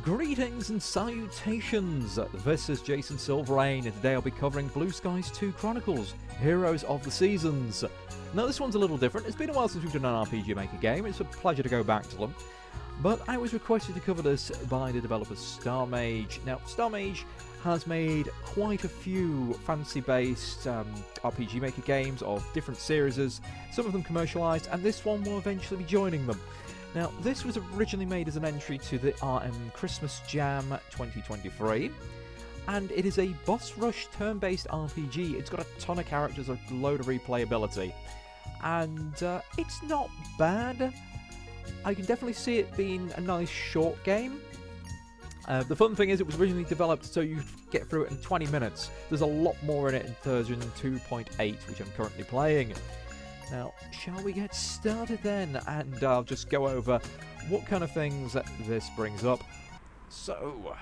Greetings and salutations! This is Jason Silverain, and today I'll be covering Blue Skies 2 Chronicles, Heroes of the Seasons. Now this one's a little different. It's been a while since we've done an RPG Maker game. It's a pleasure to go back to them. But I was requested to cover this by the developer Starmage. Now, Starmage has made quite a few fantasy-based RPG Maker games of different series, some of them commercialised, and this one will eventually be joining them. Now, this was originally made as an entry to the RM Christmas Jam 2023, and it is a boss rush turn-based RPG. It's got a ton of characters, a load of replayability, and it's not bad. I can definitely see it being a nice short game. The fun thing is it was originally developed so you get through it in 20 minutes. There's a lot more in it in version 2.8, which I'm currently playing. Now, shall we get started then? And I'll just go over what kind of things that this brings up. So,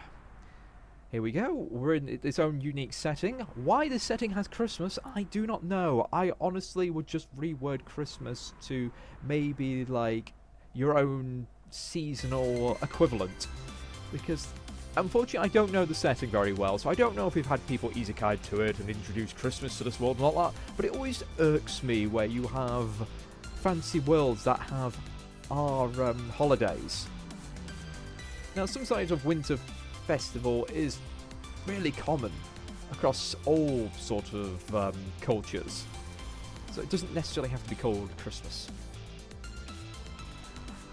here we go. We're in its own unique setting. Why this setting has Christmas, I do not know. I honestly would just reword Christmas to maybe like your own seasonal equivalent. Because, unfortunately, I don't know the setting very well, so I don't know if we've had people isekai to it and introduced Christmas to this world and all that, but it always irks me where you have fancy worlds that have our holidays. Now, some kinds of winter festival is really common across all sort of cultures, so it doesn't necessarily have to be called Christmas.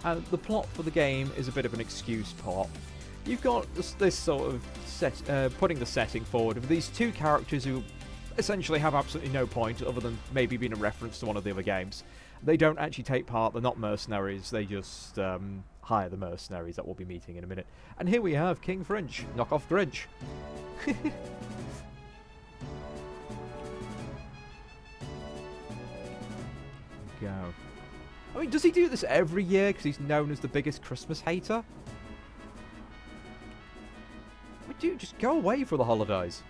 And the plot for the game is a bit of an excuse plot. You've got this sort of putting the setting forward of these two characters who essentially have absolutely no point other than maybe being a reference to one of the other games. They don't actually take part, they're not mercenaries, they just hire the mercenaries that we'll be meeting in a minute. And here we have King Frinch, knockoff Grinch. Go. I mean, does he do this every year because he's known as the biggest Christmas hater? Dude, just go away for the holidays.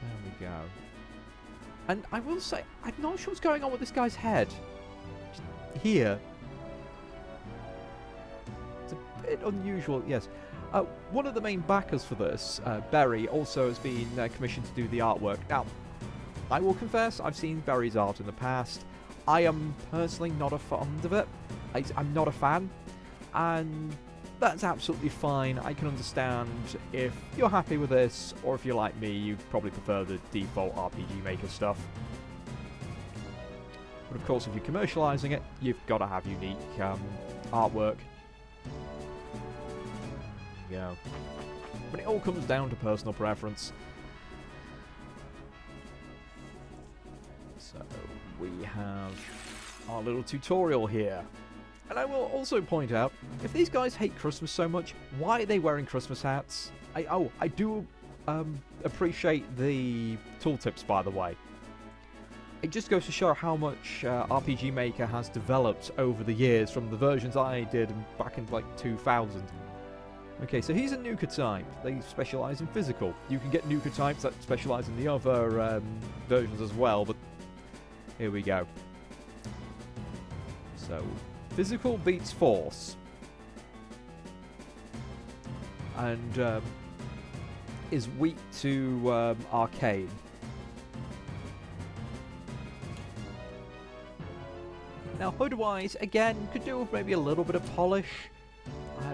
There we go. And I will say, I'm not sure what's going on with this guy's head. Just here. It's a bit unusual, yes. One of the main backers for this, Barry, also has been commissioned to do the artwork. Now, I will confess, I've seen Barry's art in the past. I am personally not a fond of it. I'm not a fan, and that's absolutely fine. I can understand if you're happy with this, or if you're like me, you probably prefer the default RPG Maker stuff. But of course, if you're commercializing it, you've got to have unique artwork. There you go. But it all comes down to personal preference. So we have our little tutorial here. And I will also point out, if these guys hate Christmas so much, why are they wearing Christmas hats? I do appreciate the tooltips, by the way. It just goes to show how much RPG Maker has developed over the years from the versions I did back in like 2000. Okay, so he's a nuka type. They specialise in physical. You can get nuka types that specialise in the other versions as well, but here we go. So, physical beats force. And is weak to arcane. Now, hood-wise, again, could do with maybe a little bit of polish.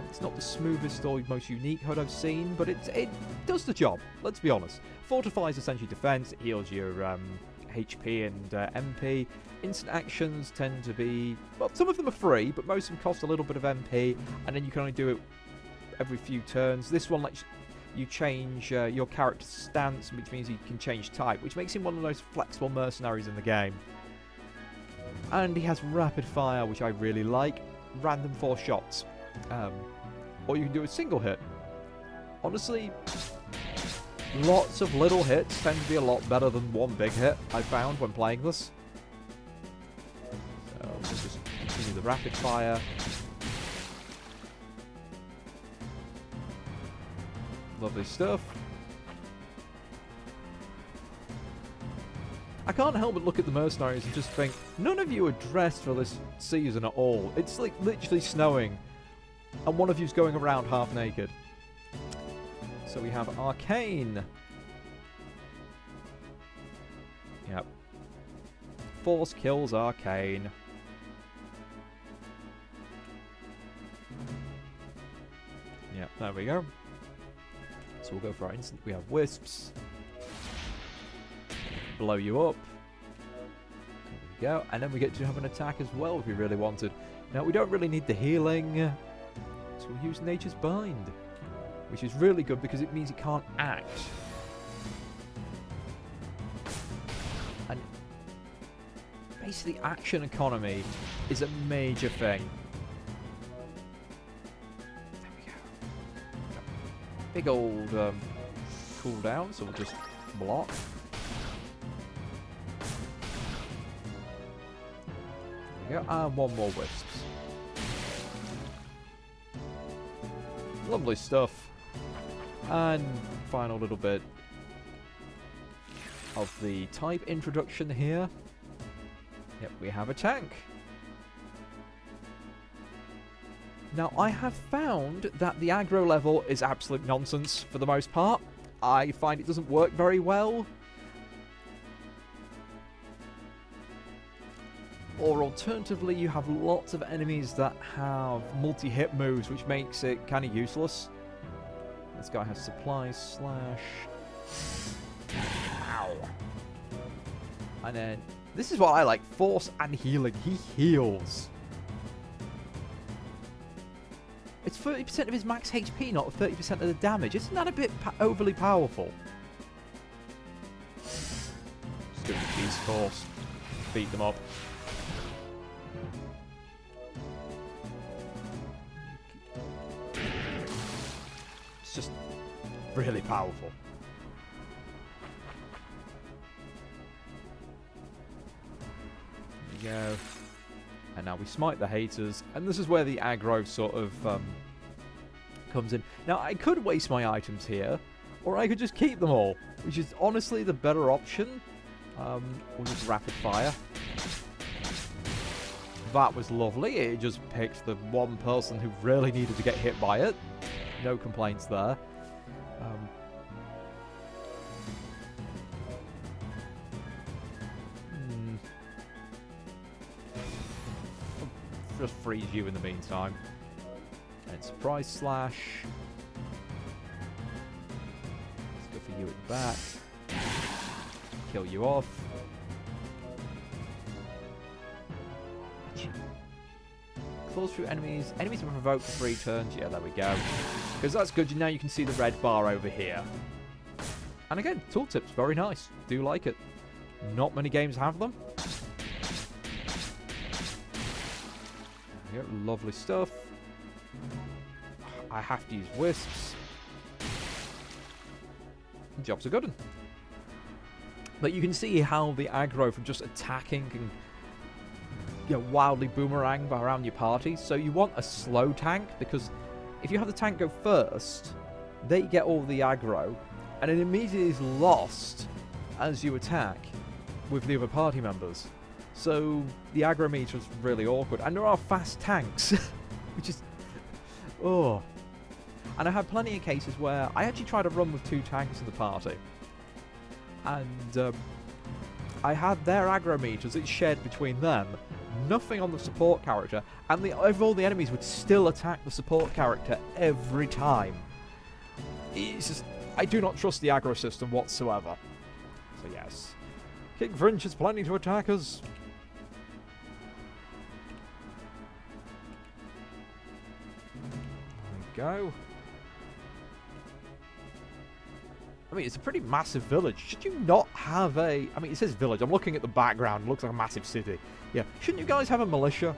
It's not the smoothest or most unique hood I've seen, but it does the job, let's be honest. Fortifies essentially defense, it heals your HP and MP. Instant actions tend to be, well, some of them are free, but most of them cost a little bit of MP, and then you can only do it every few turns. This one lets you change your character's stance, which means you can change type, which makes him one of the most flexible mercenaries in the game. And he has rapid fire, which I really like. Random 4 shots. Or you can do a single hit. Honestly, lots of little hits tend to be a lot better than one big hit, I found when playing this. So, let's just continue the rapid fire. Lovely stuff. I can't help but look at the mercenaries and just think, none of you are dressed for this season at all. It's like literally snowing, and one of you's going around half naked. So we have Arcane. Yep. Force kills Arcane. Yep, there we go. So we'll go for our instant. We have Wisps. Blow you up. There we go. And then we get to have an attack as well if we really wanted. Now, we don't really need the healing. So we'll use Nature's Bind, which is really good because it means it can't act. And basically, action economy is a major thing. There we go. Big old cooldown, so we'll just block. There we go. And one more Wisps. Lovely stuff. And final little bit of the type introduction here. Yep, we have a tank. Now, I have found that the aggro level is absolute nonsense for the most part. I find it doesn't work very well. Or alternatively, you have lots of enemies that have multi-hit moves, which makes it kind of useless. This guy has supply slash. Ow. And then, this is what I like, force and healing. He heals. It's 30% of his max HP, not 30% of the damage. Isn't that a bit overly powerful? Just do the cheese force. Beat them up. It's just really powerful. There we go. And now we smite the haters, and this is where the aggro sort of comes in. Now, I could waste my items here, or I could just keep them all, which is honestly the better option. We'll just rapid fire. That was lovely. It just picked the one person who really needed to get hit by it. No complaints there. Just freeze you in the meantime. And surprise slash. Let's go for you at the back. Kill you off. Claws through enemies. Enemies are provoked for 3 turns. Yeah, there we go. Because that's good. Now you can see the red bar over here. And again, tooltips, very nice. Do like it. Not many games have them. There we go. Lovely stuff. I have to use Wisps. Job's a good one. But you can see how the aggro from just attacking can wildly boomerang around your party. So you want a slow tank, because if you have the tank go first, they get all the aggro, and it immediately is lost as you attack with the other party members. So the aggro meter is really awkward. And there are fast tanks, which is... oh. And I had plenty of cases where I actually tried to run with 2 tanks in the party. And I had their aggro meters, it's shared between them. Nothing on the support character. And all the enemies would still attack the support character every time. It's just... I do not trust the aggro system whatsoever. So yes. King Fringe is planning to attack us. There we go. I mean, it's a pretty massive village. Should you not have a... I mean, it says village. I'm looking at the background. It looks like a massive city. Yeah. Shouldn't you guys have a militia?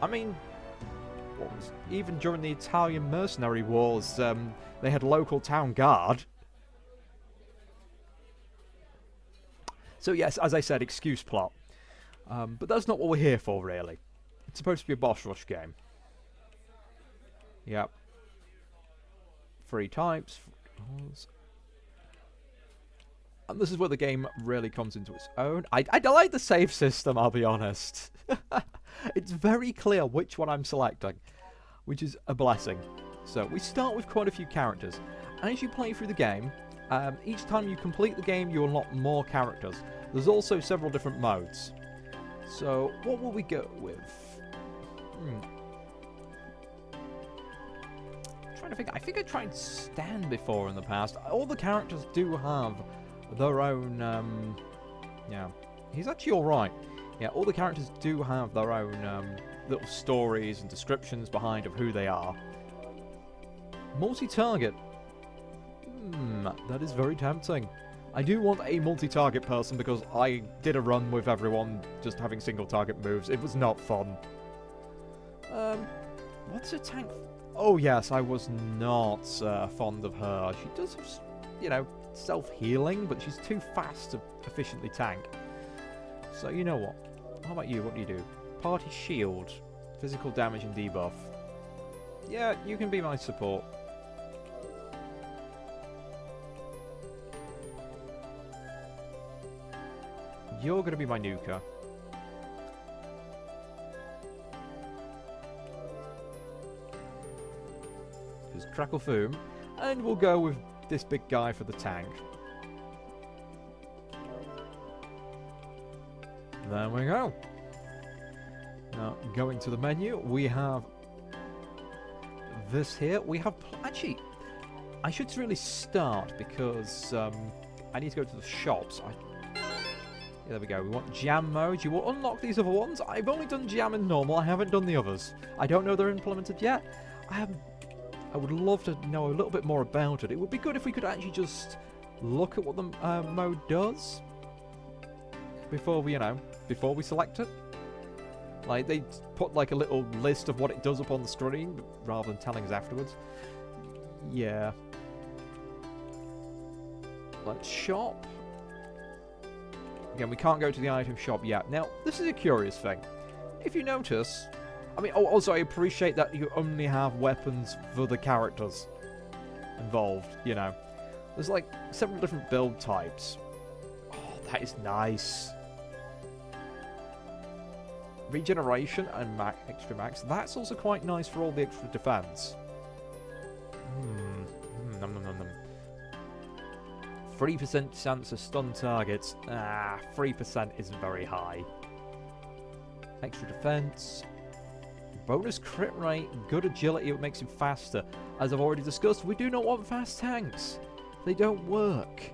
I mean, even during the Italian mercenary wars, they had local town guard. So yes, as I said, excuse plot. But that's not what we're here for, really. It's supposed to be a boss rush game. Yep. 3 types. And this is where the game really comes into its own. I like the save system, I'll be honest. It's very clear which one I'm selecting, which is a blessing. So we start with quite a few characters. As you play through the game, each time you complete the game, you unlock more characters. There's also several different modes. So what will we go with? Trying to think. I think I tried Stan before in the past. All the characters do have their own. Yeah, he's actually all right. Yeah, all the characters do have their own little stories and descriptions behind of who they are. Multi-target. That is very tempting. I do want a multi-target person because I did a run with everyone just having single-target moves. It was not fun. What's a tank? Oh yes, I was not fond of her. She does have, you know, self-healing, but she's too fast to efficiently tank. So you know what? How about you? What do you do? Party shield, physical damage and debuff. Yeah, you can be my support. You're going to be my nuker. There's Crackle Foom. And we'll go with this big guy for the tank. There we go. Now, going to the menu, we have this here. We have... Actually, I should really start because I need to go to the shops. There we go. We want jam mode. You will unlock these other ones. I've only done jam and normal. I haven't done the others. I don't know they're implemented yet. I would love to know a little bit more about it. It would be good if we could actually just look at what the mode does before we, before we select it. Like, they put like a little list of what it does up on the screen rather than telling us afterwards. Yeah. Let's shop. Again, we can't go to the item shop yet. Now, this is a curious thing. If you notice... I mean, also, I appreciate that you only have weapons for the characters involved, you know. There's, like, several different build types. Oh, that is nice. Regeneration and extra max. That's also quite nice for all the extra defense. Nom nom nom nom. 3% chance of stun targets. 3% isn't very high. Extra defense. Bonus crit rate. Good agility. It makes him faster. As I've already discussed, we do not want fast tanks. They don't work.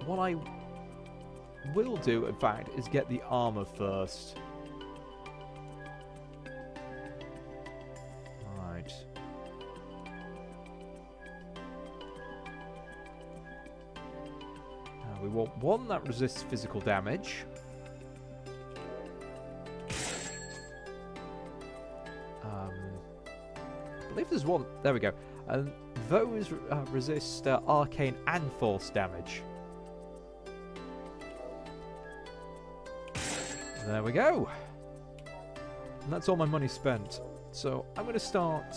What I will do, in fact, is get the armor first. Right. We want one that resists physical damage. I believe there's one. There we go. And those resist arcane and force damage. There we go. And that's all my money spent. So I'm going to start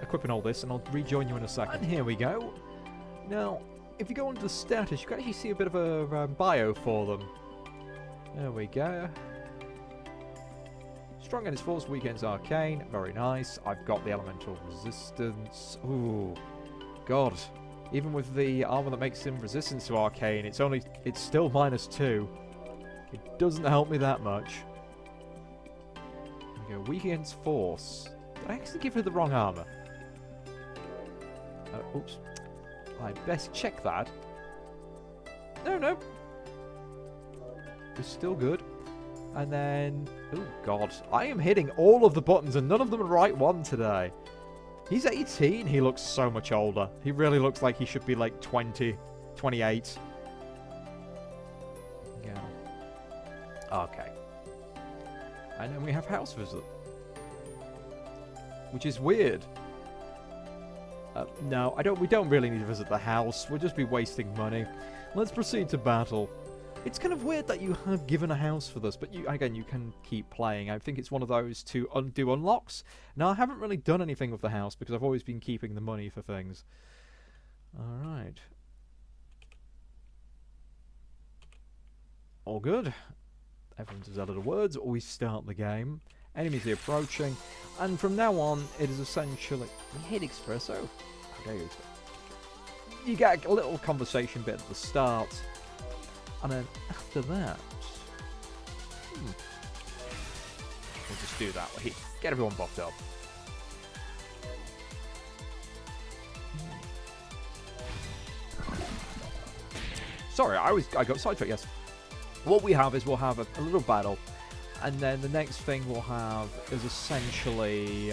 equipping all this, and I'll rejoin you in a second. And here we go. Now, if you go under the status, you can actually see a bit of a bio for them. There we go. Strong against force, weak against arcane. Very nice. I've got the elemental resistance. Ooh, God. Even with the armor that makes him resistance to arcane, it's still -2. It doesn't help me that much. There we go. Weak against force. Did I actually give her the wrong armor? Oops. I best check that. No. It's still good. And then... Oh, God. I am hitting all of the buttons and none of them are the right one today. He's 18. He looks so much older. He really looks like he should be like 20, 28. Yeah. Okay. And then we have house visit. Which is weird. No, we don't really need to visit the house. We'll just be wasting money. Let's proceed to battle. It's kind of weird that you have given a house for this, but again, you can keep playing. I think it's one of those to undo unlocks. Now, I haven't really done anything with the house because I've always been keeping the money for things. Alright. All good. Everyone says a little words. We start the game. Enemies are approaching. And from now on, it is essentially... We hit espresso. Okay, you get a little conversation bit at the start. And then after that... We'll just do that. Get everyone buffed up. Sorry, I got sidetracked, yes. What we have is we'll have a little battle, and then the next thing we'll have is essentially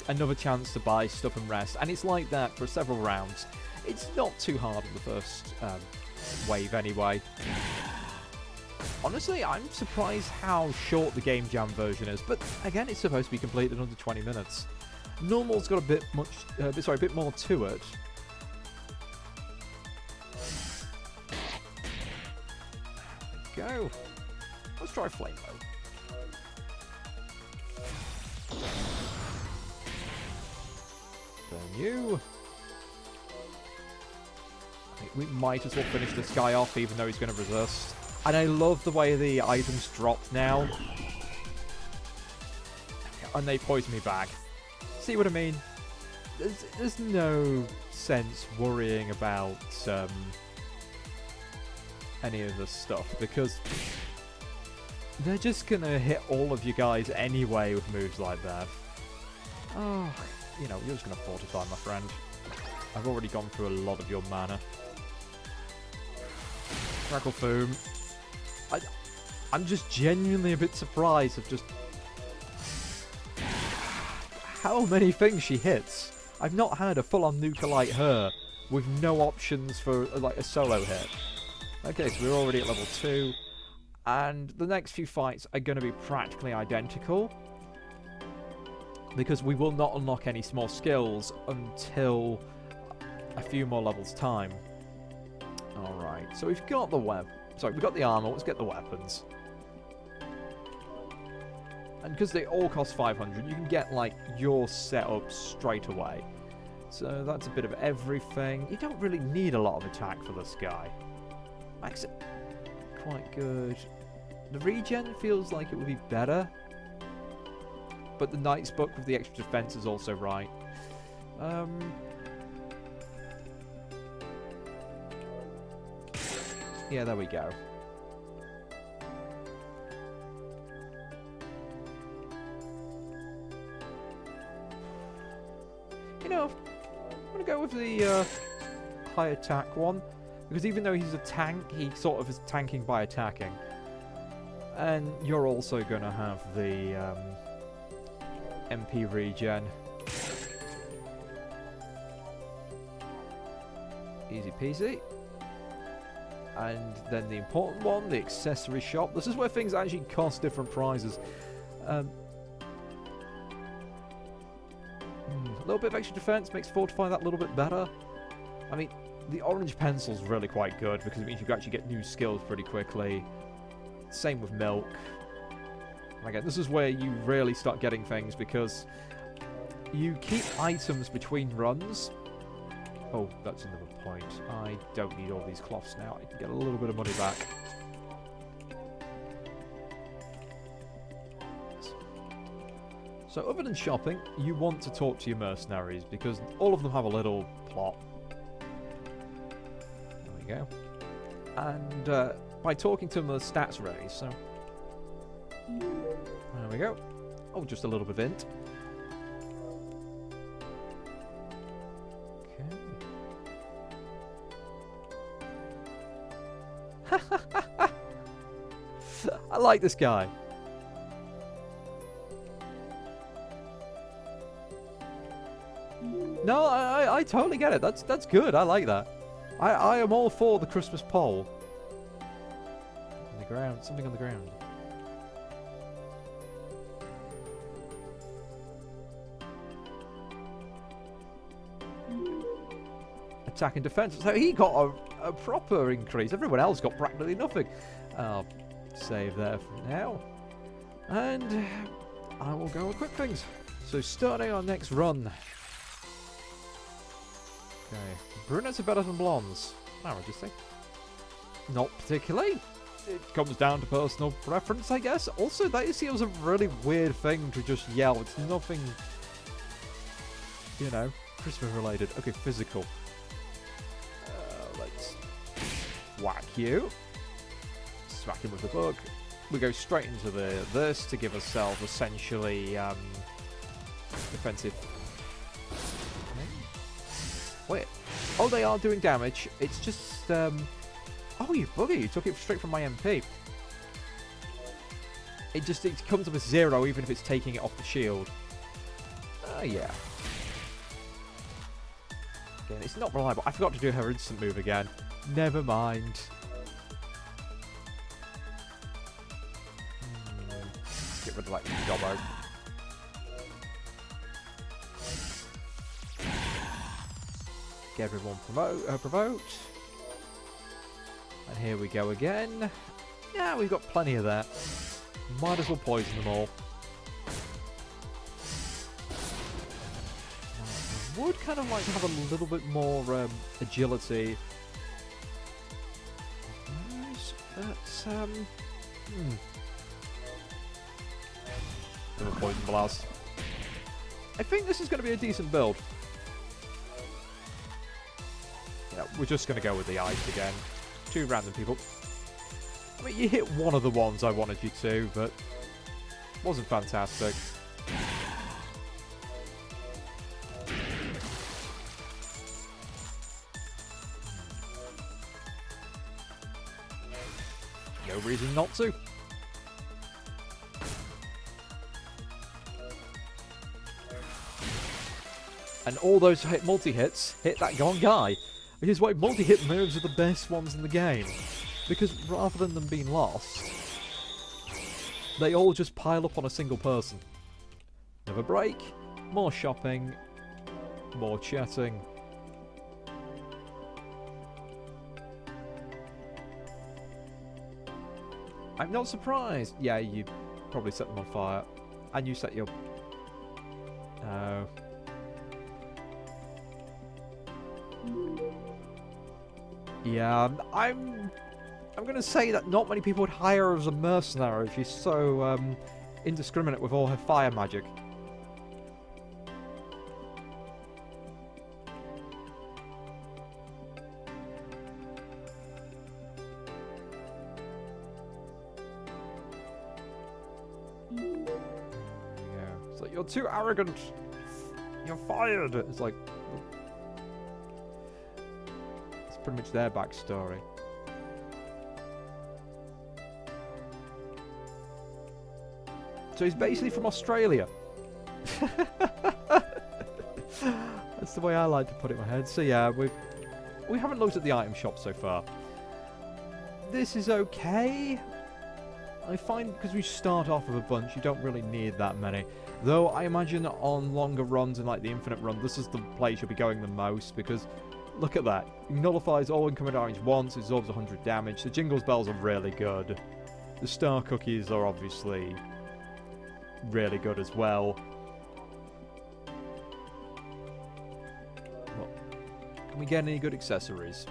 another chance to buy stuff and rest, and it's like that for several rounds. It's not too hard in the first wave anyway. Honestly, I'm surprised how short the Game Jam version is, but again, it's supposed to be completed in under 20 minutes. Normal's got a bit more to it. Go. Let's try flame mode. Burn you. I think we might as well finish this guy off, even though he's going to resist. And I love the way the items drop now. And they poison me back. See what I mean? There's no sense worrying about any of this stuff, because they're just gonna hit all of you guys anyway with moves like that. Oh, you know, you're just gonna fortify, my friend. I've already gone through a lot of your mana. Crackle Foom. I'm just genuinely a bit surprised of just how many things she hits. I've not had a full-on nuker like her with no options for like a solo hit. Okay, so we're already at level 2, and the next few fights are going to be practically identical, because we will not unlock any small skills until a few more levels' time. Alright, so we've got the we've got the armor, let's get the weapons. And because they all cost 500, you can get, like, your setup straight away. So that's a bit of everything. You don't really need a lot of attack for this guy. Makes it quite good. The regen feels like it would be better, but the Knight's Book with the extra defense is also right. Yeah, there we go. You know, I'm gonna go with the high attack one. Because even though he's a tank, he sort of is tanking by attacking. And you're also going to have the MP regen. Easy peasy. And then the important one, the accessory shop. This is where things actually cost different prizes. A little bit of extra defense makes fortify that a little bit better. I mean, the orange pencil's really quite good because it means you can actually get new skills pretty quickly. Same with milk. And again, this is where you really start getting things because you keep items between runs. Oh, that's another point. I don't need all these cloths now. I can get a little bit of money back. So other than shopping, you want to talk to your mercenaries because all of them have a little plot. Go. And by talking to them, the stats raise, so there we go. Oh, just a little bit of int. Okay. I like this guy. No, I totally get it. That's good. I like that. I am all for the Christmas pole. On the ground. Something on the ground. Attack and defense. So he got a proper increase. Everyone else got practically nothing. I'll save there for now. And I will go with quick things. So starting our next run. Okay. Brunettes are better than blondes. No, I just think. Not particularly. It comes down to personal preference, I guess. Also, that seems a really weird thing to just yell. It's nothing, you know, Christmas related. Okay, physical. Let's whack you. Smack him with the book. We go straight into this to give ourselves essentially defensive. Wait. Oh, they are doing damage. It's just oh, you bugger! You took it straight from my MP. It comes up as 0 even if it's taking it off the shield. Oh yeah. Again, it's not reliable. I forgot to do her instant move again. Never mind. Let's get rid of that gobbo. Get everyone provoked. And here we go again. Yeah, we've got plenty of that. Might as well poison them all. I would kind of like to have a little bit more agility. But, Little poison blast. I think this is going to be a decent build. Yeah, we're just going to go with the ice again. 2 random people. I mean, you hit one of the ones I wanted you to, but wasn't fantastic. No reason not to. And all those multi-hits hit that gone guy. Which is why multi-hit moves are the best ones in the game. Because rather than them being lost, they all just pile up on a single person. Another break, more shopping, more chatting. I'm not surprised. Yeah, you probably set them on fire. And you set your... No. Yeah, I'm going to say that not many people would hire her as a mercenary. She's so indiscriminate with all her fire magic. It's like, you're too arrogant. You're fired. It's like... It's pretty much their backstory. So he's basically from Australia. That's the way I like to put it in my head. So yeah, we haven't looked at the item shop so far. This is okay. I find because we start off with a bunch, you don't really need that many. Though I imagine on longer runs and like the infinite run, this is the place you'll be going the most because look at that. It nullifies all incoming damage once, it absorbs 100 damage. The Jingles Bells are really good. The Star Cookies are obviously really good as well. Can we get any good accessories?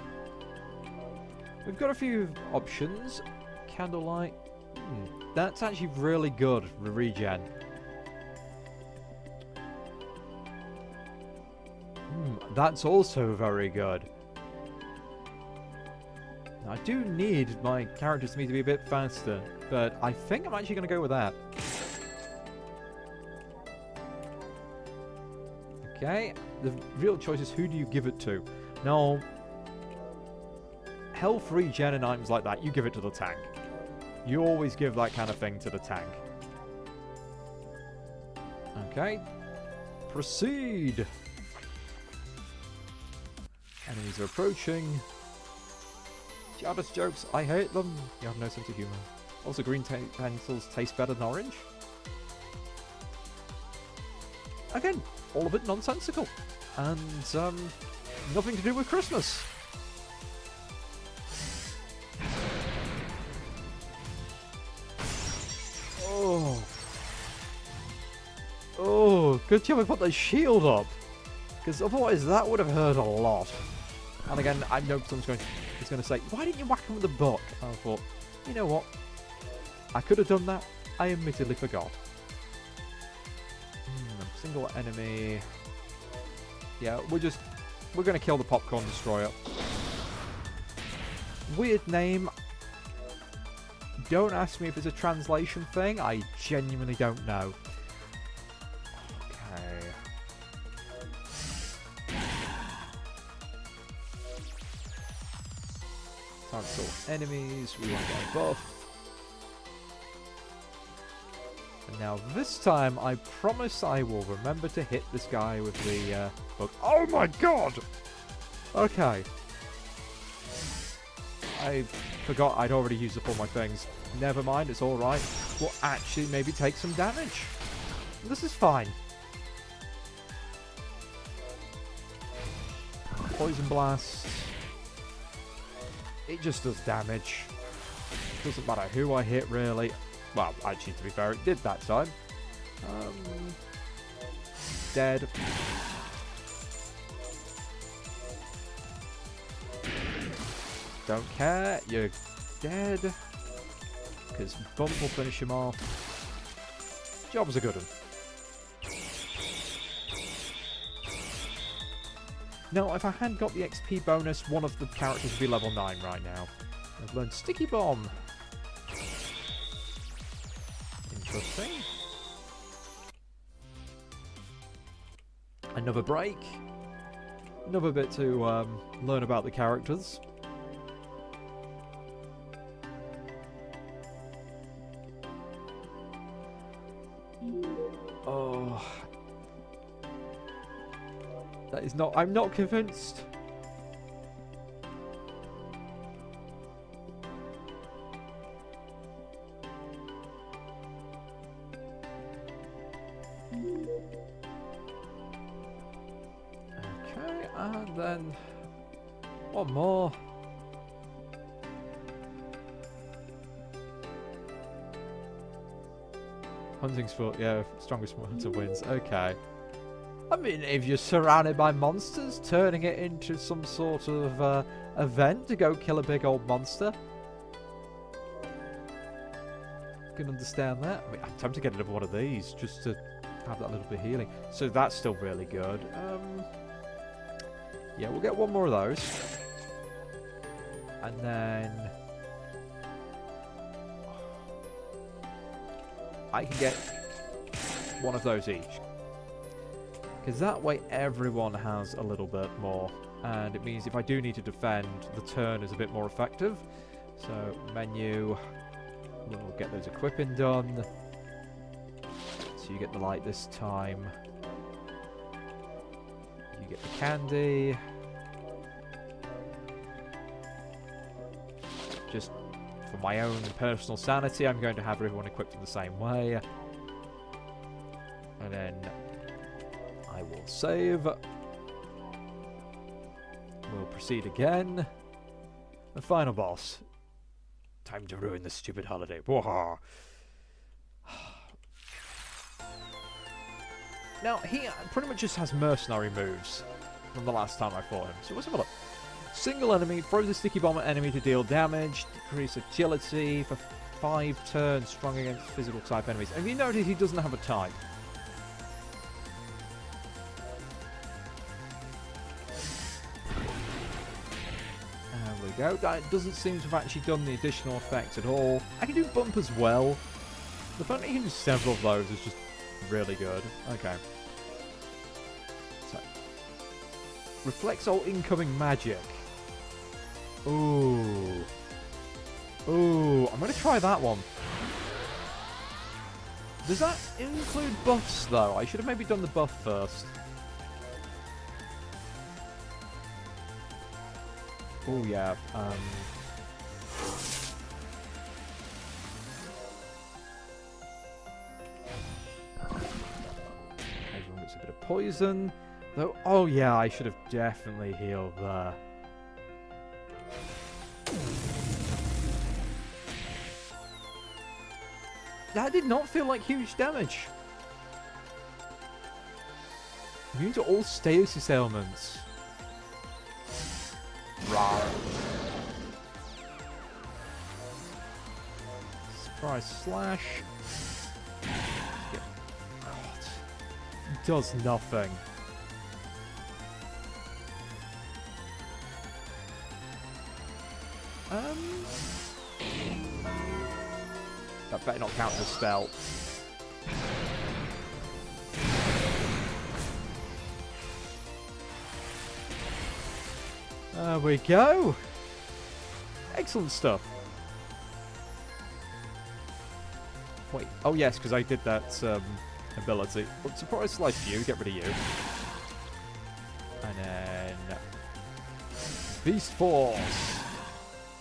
We've got a few options. Candlelight. That's actually really good for regen. That's also very good. Now, I do need my characters to be a bit faster, but I think I'm actually going to go with that. Okay, the real choice is who do you give it to? Now, health regen and items like that, you give it to the tank. You always give that kind of thing to the tank. Okay, proceed. Enemies are approaching. Jadis jokes, I hate them. You have no sense of humor. Also, green pencils taste better than orange. Again, all of it nonsensical. And, nothing to do with Christmas. Oh. Oh, good job I put that shield up. Because otherwise that would have hurt a lot. And again, I know someone's going to say, why didn't you whack him with the book? I thought, you know what? I could have done that. I admittedly forgot. Single enemy. Yeah, we're going to kill the popcorn destroyer. Weird name. Don't ask me if it's a translation thing. I genuinely don't know. Okay. Cancel enemies. We want to get a buff. And now this time, I promise I will remember to hit this guy with the book. Oh my god! Okay. I forgot I'd already used up all my things. Never mind, it's alright. We'll actually maybe take some damage. This is fine. Poison Blast. It just does damage. Doesn't matter who I hit, really. Well, actually, to be fair, it did that time. Dead. Don't care. You're dead. Because Bump will finish him off. Job's a good one. Now, if I hadn't got the XP bonus, one of the characters would be level 9 right now. I've learned Sticky Bomb. Interesting. Another break. Another bit to learn about the characters. Oh. That is not... I'm not convinced. Okay, and then... one more. Hunting sport, yeah, strongest hunter wins. Okay. I mean, if you're surrounded by monsters, turning it into some sort of event to go kill a big old monster. Can understand that. I mean, I'm tempted to get another one of these just to have that little bit of healing. So that's still really good. Yeah, we'll get one more of those. And then... I can get one of those each. Because that way everyone has a little bit more. And it means if I do need to defend, the turn is a bit more effective. So, menu. We'll get those equipping done. So you get the light this time. You get the candy. Just for my own personal sanity, I'm going to have everyone equipped in the same way. And then I will save. We'll proceed again. The final boss. Time to ruin this stupid holiday. Now, he pretty much just has mercenary moves from the last time I fought him. So let's have a look. Single enemy, throws a sticky bomb at enemy to deal damage, decrease agility for 5 turns, strong against physical type enemies. And you notice he doesn't have a type. There we go. That doesn't seem to have actually done the additional effects at all. I can do bump as well. The fact that you can do several of those is just really good. Okay. So, reflects all incoming magic. Ooh. Ooh, I'm going to try that one. Does that include buffs, though? I should have maybe done the buff first. Oh, yeah. Everyone gets a bit of poison. Though, oh, yeah, I should have definitely healed there. That did not feel like huge damage. Immune to all stasis ailments. Rawr. Surprise slash. God. Does nothing. That better not count as a spell. There we go. Excellent stuff. Wait. Oh yes, because I did that ability. Well, surprise slice you. Get rid of you. And then Beast Force.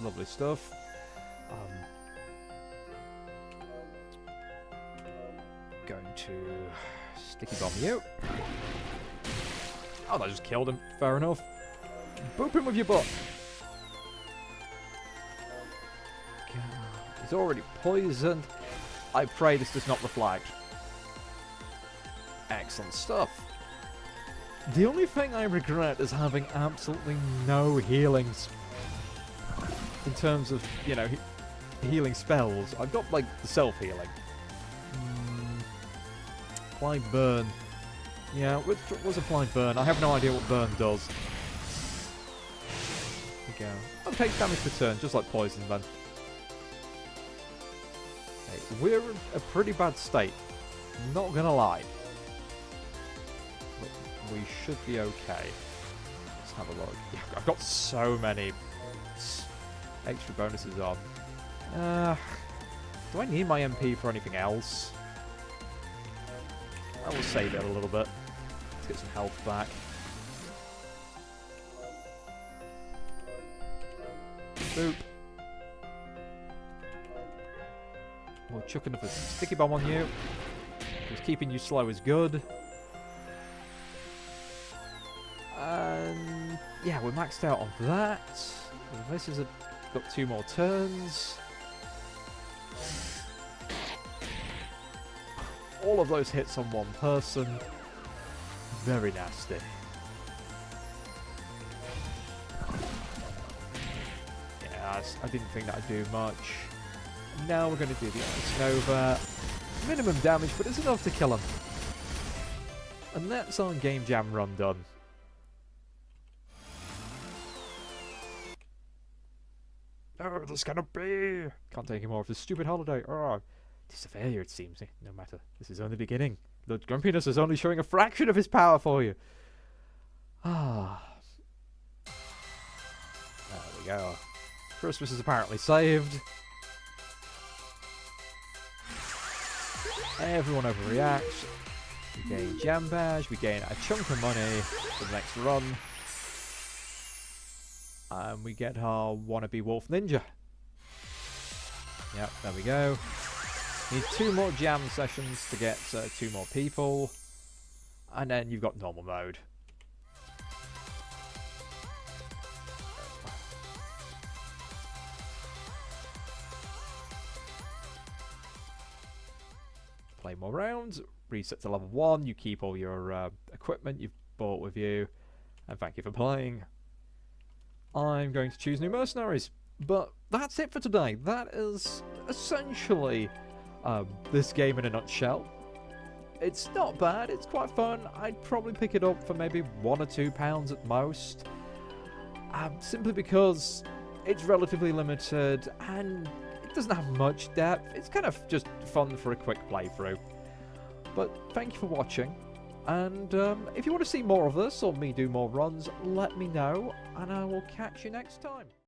Lovely stuff. Going to sticky bomb you. Oh, that just killed him. Fair enough. Boop him with your butt. He's already poisoned. I pray this does not reflect. Excellent stuff. The only thing I regret is having absolutely no healings. In terms of, you know, healing spells. I've got, like, the self-healing. Apply burn. Yeah, which was applied burn? I have no idea what burn does. There we go. I'll take damage per turn, just like poison then. Okay, we're in a pretty bad state. Not gonna lie. But we should be okay. Let's have a look. Yeah, I've got so many extra bonuses on. Do I need my MP for anything else? I will save it a little bit. Let's get some health back. Boop. We'll chuck another sticky bomb on you. Because keeping you slow is good. And yeah, we're maxed out on that. This is got 2 more turns. All of those hits on one person. Very nasty. Yeah, I didn't think that'd do much. Now we're going to do the Ice Nova. Minimum damage, but it's enough to kill him. And that's our Game Jam run done. Oh, there's gonna be... Can't take any more of this stupid holiday. Oh, disappear, it seems. No matter. This is only the beginning. Lord Grumpiness is only showing a fraction of his power for you. Ah. There we go. Christmas is apparently saved. Everyone overreacts. We gain Jam Badge. We gain a chunk of money for the next run. And we get our wannabe Wolf Ninja. Yep, there we go. Need 2 more jam sessions to get 2 more people. And then you've got normal mode. Play more rounds. Reset to level 1. You keep all your equipment you've bought with you. And thank you for playing. I'm going to choose new mercenaries. But that's it for today. That is essentially this game in a nutshell. It's not bad. It's quite fun. I'd probably pick it up for maybe £1 or £2 at most. Simply because it's relatively limited and it doesn't have much depth. It's kind of just fun for a quick playthrough. But thank you for watching. And if you want to see more of this or me do more runs, let me know, and I will catch you next time.